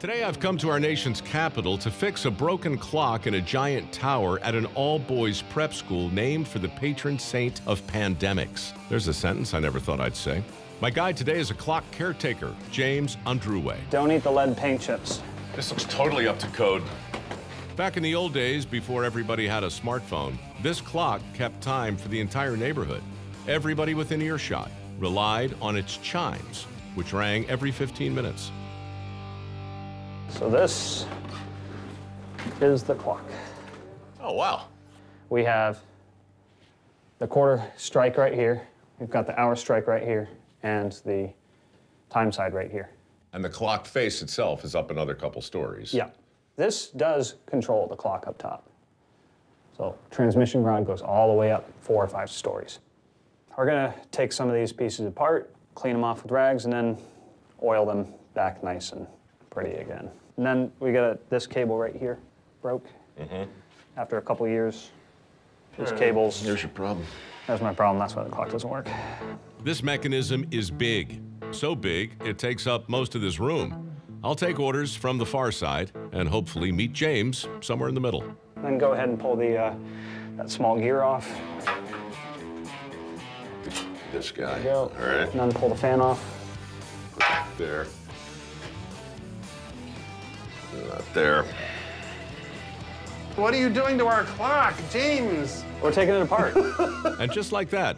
Today I've come to our nation's capital to fix a broken clock in a giant tower at an all-boys prep school named for the patron saint of pandemics. There's a sentence I never thought I'd say. My guide today is a clock caretaker, James Andruwe. Don't eat the lead paint chips. This looks totally up to code. Back in the old days, before everybody had a smartphone, this clock kept time for the entire neighborhood. Everybody within earshot relied on its chimes, which rang every 15 minutes. So this is the clock. Oh, wow. We have the quarter strike right here. We've got the hour strike right here and the time side right here. And the clock face itself is up another couple stories. Yeah. This does control the clock up top. So transmission rod goes all the way up 4 or 5 stories. We're gonna take some of these pieces apart, clean them off with rags, and then oil them back nice and pretty again. And then we got this cable right here, broke. After a couple years, these cables. Here's your problem. That's my problem, that's why the clock doesn't work. This mechanism is big. So big, it takes up most of this room. I'll take orders from the far side and hopefully meet James somewhere in the middle. Then go ahead and pull the that small gear off. This guy. Go. All right. And then pull the fan off. There. Not there. What are you doing to our clock, James? We're taking it apart. And just like that,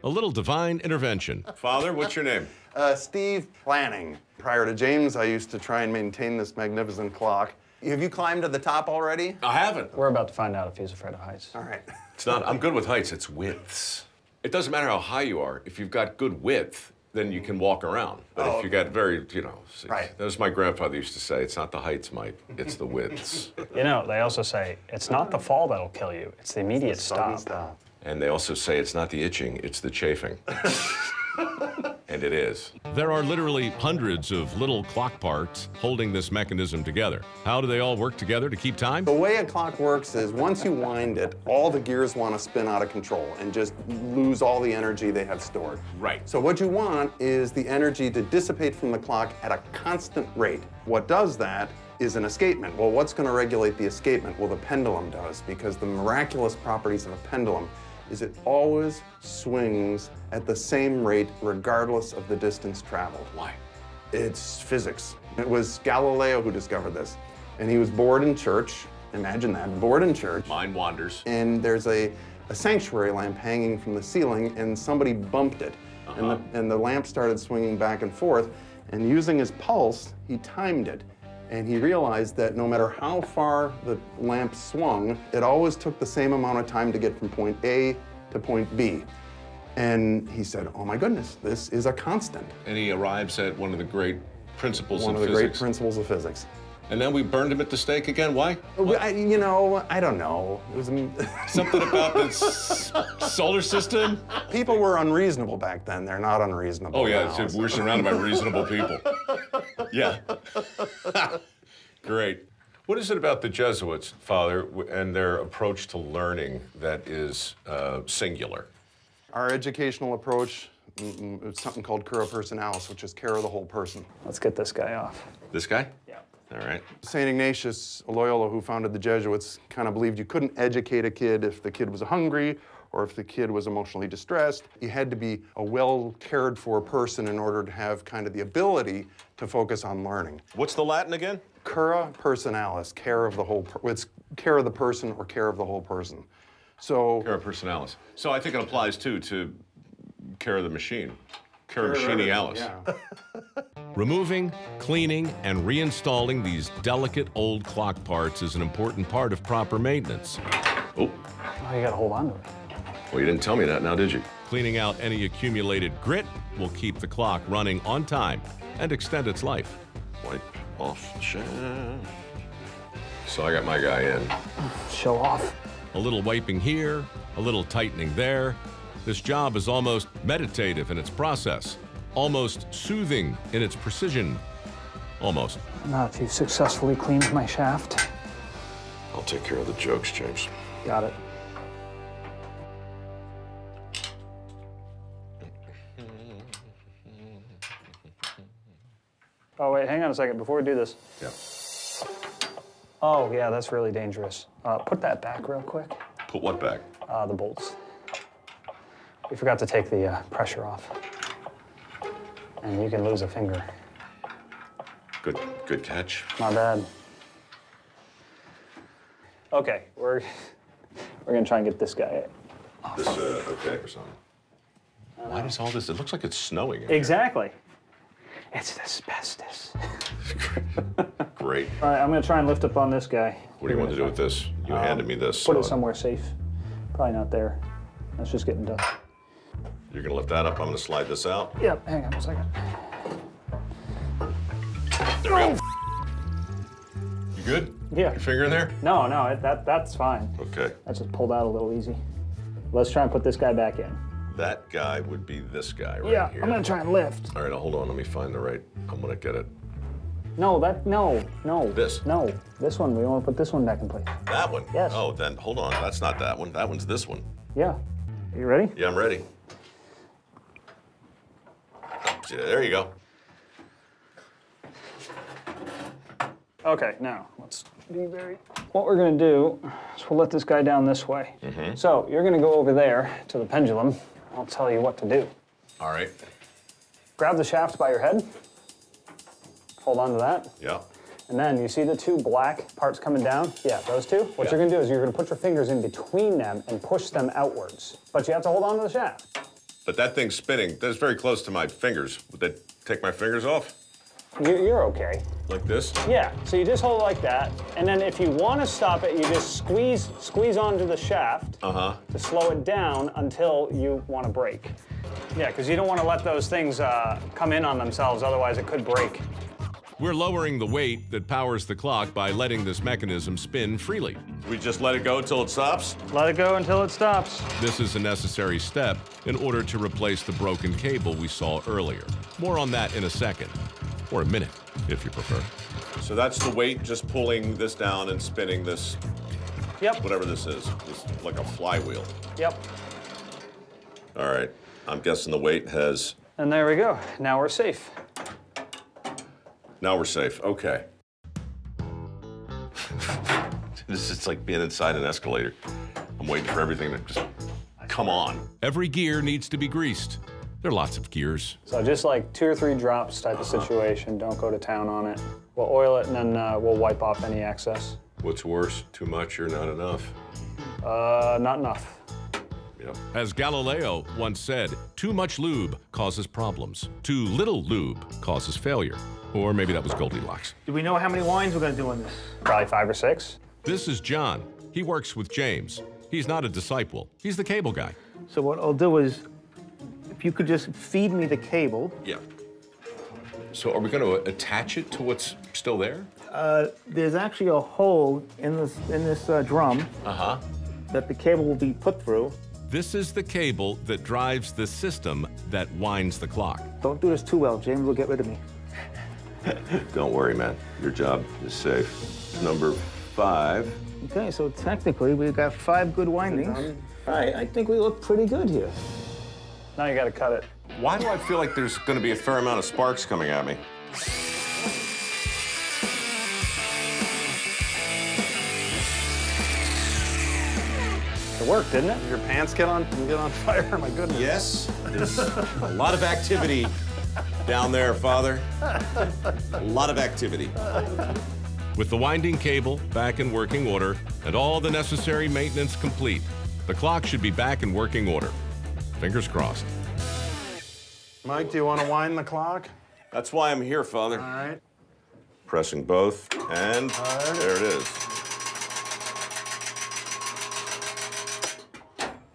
a little divine intervention. Father, what's your name? Steve Planning. Prior to James, I used to try and maintain this magnificent clock. Have you climbed to the top already? I haven't. We're about to find out if he's afraid of heights. All right. It's not, I'm good with heights, it's widths. It doesn't matter how high you are. If you've got good width, then you can walk around. But if you got very, Right. That was my grandfather used to say, it's not the heights, Mike, it's the widths. You know, they also say, it's not the fall that'll kill you, it's the immediate Sudden stop. And they also say it's not the itching, it's the chafing. And it is. There are literally hundreds of little clock parts holding this mechanism together. How do they all work together to keep time? The way a clock works is once you wind it, all the gears want to spin out of control and just lose all the energy they have stored. Right. So what you want is the energy to dissipate from the clock at a constant rate. What does that is an escapement. Well, what's going to regulate the escapement? Well, the pendulum does, because the miraculous properties of a pendulum is it always swings at the same rate regardless of the distance traveled. Why? It's physics. It was Galileo who discovered this. And he was bored in church, imagine that, bored in church. Mind wanders. And there's a sanctuary lamp hanging from the ceiling, and somebody bumped it. And the lamp started swinging back and forth, and using his pulse, he timed it. And he realized that no matter how far the lamp swung, it always took the same amount of time to get from point A to point B. And he said, oh my goodness, this is a constant. And he arrives at one of the great principles One of of the physics. great principles of physics. And then we burned him at the stake again. Why? You know, I don't know. It was Something about the solar system? People were unreasonable back then. They're not unreasonable Oh, yeah, now, we're surrounded by reasonable people. Yeah. Great. What is it about the Jesuits, Father, and their approach to learning that is singular? Our educational approach is something called cura personalis, which is care of the whole person. Let's get this guy off. This guy? Yeah. All right. St. Ignatius Loyola, who founded the Jesuits, kind of believed you couldn't educate a kid if the kid was hungry or if the kid was emotionally distressed. You had to be a well-cared-for person in order to have kind of the ability to focus on learning. What's the Latin again? Cura personalis, care of the whole, it's care of the person or care of the whole person. So, Cara personalis. So I think it applies, too, to care of the machine. Cara machinialis. yeah. Removing, cleaning, and reinstalling these delicate old clock parts is an important part of proper maintenance. Oh, Oh, you gotta hold on to it. well, you didn't tell me that now, did you? Cleaning out any accumulated grit will keep the clock running on time and extend its life. Wipe off the shaft. So I got my guy in. Show off. A little wiping here, a little tightening there. This job is almost meditative in its process, almost soothing in its precision. Almost. Now that you've successfully cleaned my shaft. I'll take care of the jokes, James. Got it. Oh, wait, hang on a second before we do this. Yeah. Oh, yeah, that's really dangerous. Put that back real quick. Put what back? The bolts. We forgot to take the pressure off. And you can lose a finger. Good catch. Not bad. Okay, we're gonna try and get this guy. This, okay, or something. Why does all this, it looks like it's snowing in here. Exactly. It's asbestos. Great. All right, I'm gonna try and lift up on this guy. What do you want to do with this? You handed me this. Put it somewhere safe. Probably not there. Let's just get into. You're gonna lift that up, I'm gonna slide this out. Yep, hang on a second. There we go. You good? Yeah. Your finger in there? No, that's fine. Okay. I just pulled out a little easy. Let's try and put this guy back in. That guy would be this guy right Yeah, here. I'm gonna try and lift. All right, hold on, let me find the right, I'm gonna get it. No, no. This? No, this one, we wanna put this one back in place. That one? Yes. Oh, then, hold on, that's not that one, that one's this one. Yeah. Are you ready? Yeah, I'm ready. Yeah, there you go. Okay, now, let's be very... What we're gonna do is we'll let this guy down this way. So, you're gonna go over there to the pendulum. I'll tell you what to do. All right. Grab the shaft by your head. Hold on to that. Yeah. And then you see the two black parts coming down? Yeah, those two. What Yeah. you're gonna do is you're gonna put your fingers in between them and push them outwards. But you have to hold on to the shaft. But that thing's spinning, that's very close to my fingers. Would that take my fingers off? You're okay. Like this? Yeah, so you just hold it like that, and then if you want to stop it, you just squeeze onto the shaft to slow it down until you want to brake. Yeah, because you don't want to let those things come in on themselves, otherwise it could break. We're lowering the weight that powers the clock by letting this mechanism spin freely. We just let it go until it stops? Let it go until it stops. This is a necessary step in order to replace the broken cable we saw earlier. More on that in a second. Or a minute, if you prefer. So that's the weight just pulling this down and spinning this, Yep, whatever this is, this, like a flywheel. yep. All right, I'm guessing the weight has, And there we go. Now we're safe. now we're safe, okay. This is like being inside an escalator. I'm waiting for everything to just come on. Every gear needs to be greased. There are lots of gears. So just like 2 or 3 drops type of situation. Don't go to town on it. We'll oil it and then we'll wipe off any excess. What's worse, too much or not enough? Not enough. Yep. As Galileo once said, too much lube causes problems. Too little lube causes failure. Or maybe that was Goldilocks. Do we know how many wines we're gonna do on this? Probably 5 or 6. This is John. He works with James. He's not a disciple. He's the cable guy. So what I'll do is, if you could just feed me the cable. Yeah. So are we going to attach it to what's still there? There's actually a hole in this drum that the cable will be put through. This is the cable that drives the system that winds the clock. Don't do this too well, James will get rid of me. Don't worry, man. Your job is safe. Number 5. Okay, so technically we've got 5 good windings. I think we look pretty good here. Now you gotta cut it. Why do I feel like there's going to be a fair amount of sparks coming at me? It worked, didn't it? Your pants get on fire, my goodness. Yes, there's a lot of activity down there, Father. A lot of activity. With the winding cable back in working order and all the necessary maintenance complete, the clock should be back in working order. Fingers crossed. Mike, do you want to wind the clock? That's why I'm here, Father. All right. Pressing both, and there it is.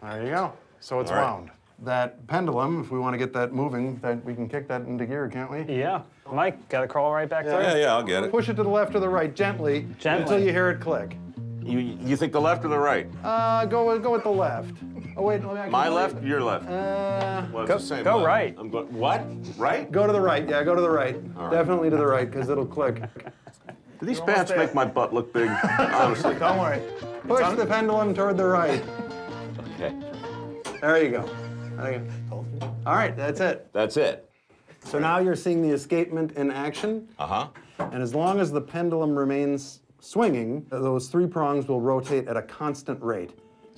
There you go. So it's All right. wound. That pendulum, if we want to get that moving, that we can kick that into gear, can't we? Yeah. Mike, gotta crawl right back through? Yeah, I'll get it. Push it to the left or the right, gently, Gently. until you hear it click. You think the left or the right? Go with the left. Oh wait, let me. My left, your left. Uh, Well, it's the same go left. right. I'm going. What? Right? go to the right. Yeah, go to the right. right. Definitely to the right, because it'll click. Do these pants make my butt look big? Honestly. Don't worry. Push the pendulum toward the right. Okay. There you go. There you go. All right, that's it. That's it. So now you're seeing the escapement in action. Uh-huh. And as long as the pendulum remains swinging, those 3 prongs will rotate at a constant rate.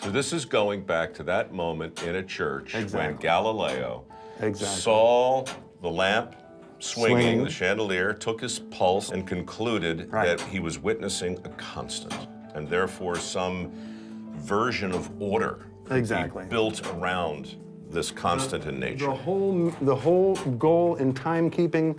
So this is going back to that moment in a church when Galileo saw the lamp swinging, the chandelier, took his pulse, and concluded that he was witnessing a constant, and therefore some version of order built around this constant in nature. The whole goal in timekeeping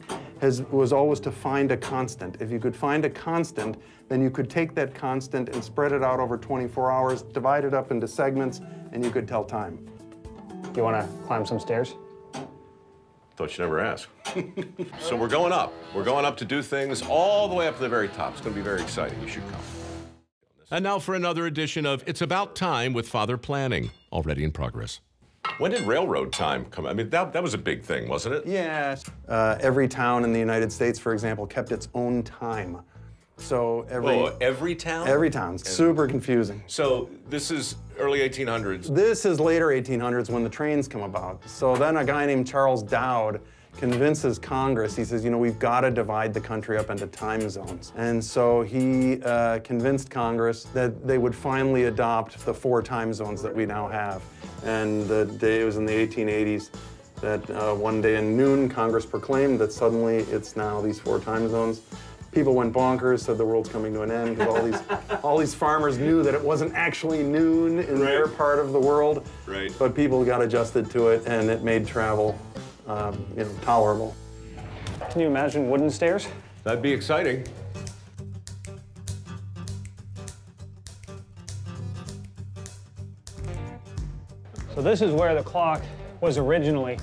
was always to find a constant. If you could find a constant, then you could take that constant and spread it out over 24 hours, divide it up into segments, and you could tell time. You want to climb some stairs? Thought you never asked. So we're going up. We're going up to do things all the way up to the very top. It's going to be very exciting. You should come. And now for another edition of It's About Time with Father Planning, already in progress. When did railroad time come? I mean, that was a big thing, wasn't it? Yes. Every town in the United States, for example, kept its own time. So every town? Every town. Super confusing. So this is early 1800s. This is later 1800s when the trains come about. So then a guy named Charles Dowd convinces Congress, he says, you know, we've got to divide the country up into time zones. And so he convinced Congress that they would finally adopt the 4 time zones that we now have. And it was in the 1880s that one day in noon, Congress proclaimed that suddenly it's now these 4 time zones. People went bonkers, said the world's coming to an end, because all these farmers knew that it wasn't actually noon in their part of the world. Right. But people got adjusted to it, and it made travel, tolerable. Can you imagine wooden stairs? That'd be exciting. So this is where the clock was originally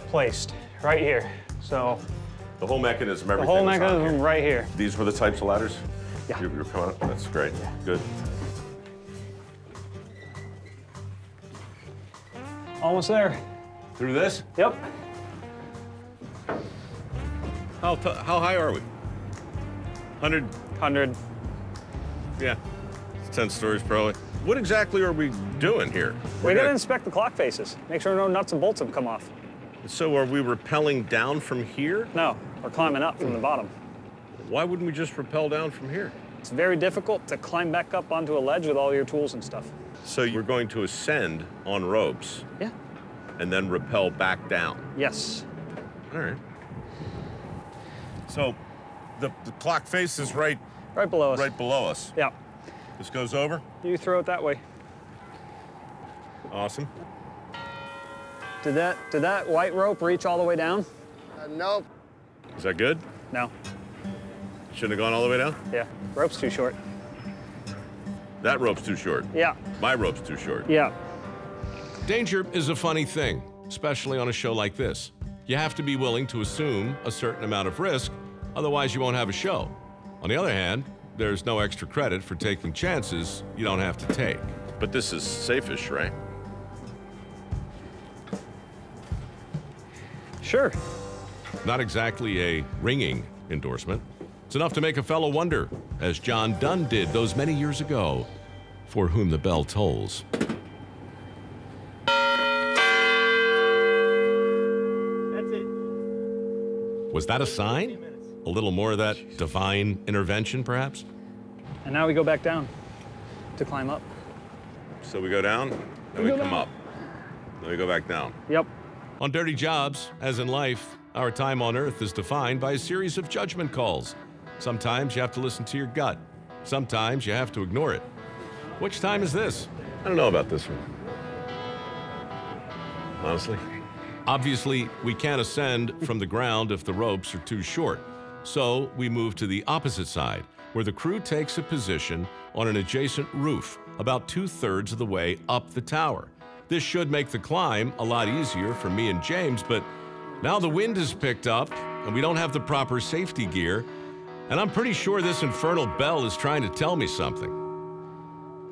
placed, right here. So the whole mechanism, everything. The whole mechanism right here. These were the types of ladders? Yeah. You're coming up? That's great. Yeah. Good. Almost there. Through this? Yep. How high are we? 100? 100. Yeah. It's 10 stories probably. What exactly are we doing here? We're gonna inspect the clock faces. Make sure no nuts and bolts have come off. So are we rappelling down from here? No, we're climbing up from the bottom. Why wouldn't we just rappel down from here? It's very difficult to climb back up onto a ledge with all your tools and stuff. So you're going to ascend on ropes? Yeah. And then rappel back down? Yes. All right. So the clock face is right below us. Right below us. Yeah. This goes over? You throw it that way. Awesome. Did that white rope reach all the way down? Nope. Is that good? No. Shouldn't have gone all the way down? Yeah. Rope's too short. That rope's too short? Yeah. My rope's too short? Yeah. Danger is a funny thing, especially on a show like this. You have to be willing to assume a certain amount of risk, otherwise you won't have a show. On the other hand, there's no extra credit for taking chances you don't have to take. But this is safe-ish, right? Sure. Not exactly a ringing endorsement. It's enough to make a fellow wonder, as John Donne did those many years ago, For Whom the Bell Tolls. That's it. Was that a sign? A little more of that divine intervention, perhaps? And now we go back down to climb up. So we go down, then we come up. Then we go back down. Yep. On Dirty Jobs, as in life, our time on Earth is defined by a series of judgment calls. Sometimes you have to listen to your gut. Sometimes you have to ignore it. Which time is this? I don't know about this one. Honestly. Obviously, we can't ascend from the ground if the ropes are too short. So we move to the opposite side, where the crew takes a position on an adjacent roof, about 2/3 of the way up the tower. This should make the climb a lot easier for me and James, but now the wind has picked up and we don't have the proper safety gear, and I'm pretty sure this infernal bell is trying to tell me something.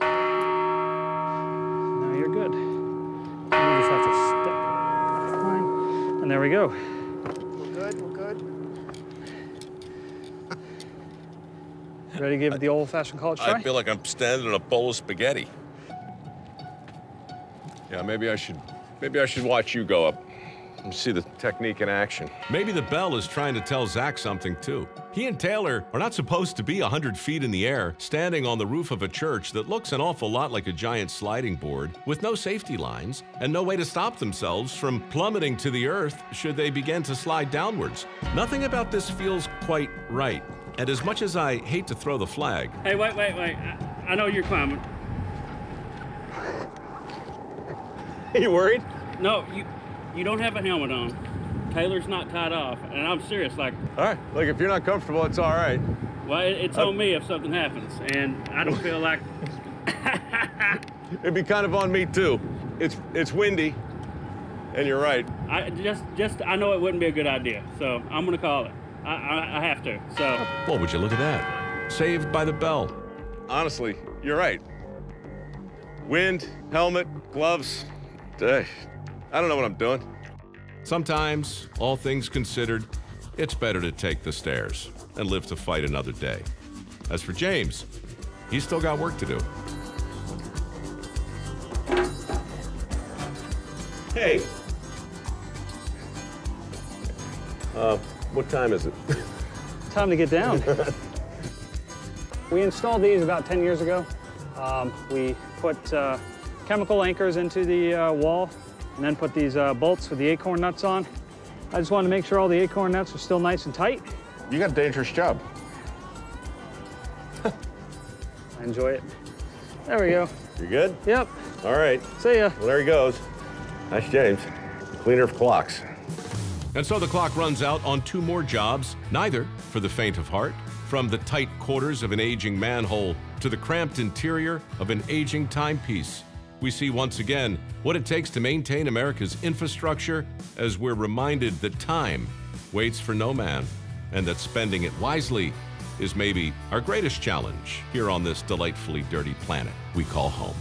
Now you're good. You just have to step. Fine. And there we go. We're good, we're good. Ready to give it the old-fashioned college try? I feel like I'm standing in a bowl of spaghetti. Yeah, maybe I should watch you go up. Let me see the technique in action. Maybe the bell is trying to tell Zach something too. He and Taylor are not supposed to be 100 feet in the air, standing on the roof of a church that looks an awful lot like a giant sliding board, with no safety lines and no way to stop themselves from plummeting to the earth should they begin to slide downwards. Nothing about this feels quite right. And as much as I hate to throw the flag... Hey, wait. I know you're climbing. Are you worried? No, you don't have a helmet on. Taylor's not tied off, and I'm serious. Like, All right, look, if you're not comfortable, it's all right. well, it's on me if something happens, and I don't feel like. It'd be kind of on me too. It's windy, and you're right. I know it wouldn't be a good idea, so I'm gonna call it. I have to. So. Well, would you look at that? Saved by the bell. Honestly, you're right. Wind, helmet, gloves. I don't know what I'm doing. Sometimes, all things considered, it's better to take the stairs and live to fight another day. As for James, he's still got work to do. Hey. What time is it? Time to get down. We installed these about 10 years ago. We put chemical anchors into the wall and then put these bolts with the acorn nuts on. I just wanted to make sure all the acorn nuts are still nice and tight. You got a dangerous job. I enjoy it. There we go. You good? Yep. All right. See ya. Well, there he goes. Nice James. Cleaner of clocks. And so the clock runs out on 2 more jobs, neither for the faint of heart. From the tight quarters of an aging manhole to the cramped interior of an aging timepiece, we see once again what it takes to maintain America's infrastructure as we're reminded that time waits for no man and that spending it wisely is maybe our greatest challenge here on this delightfully dirty planet we call home.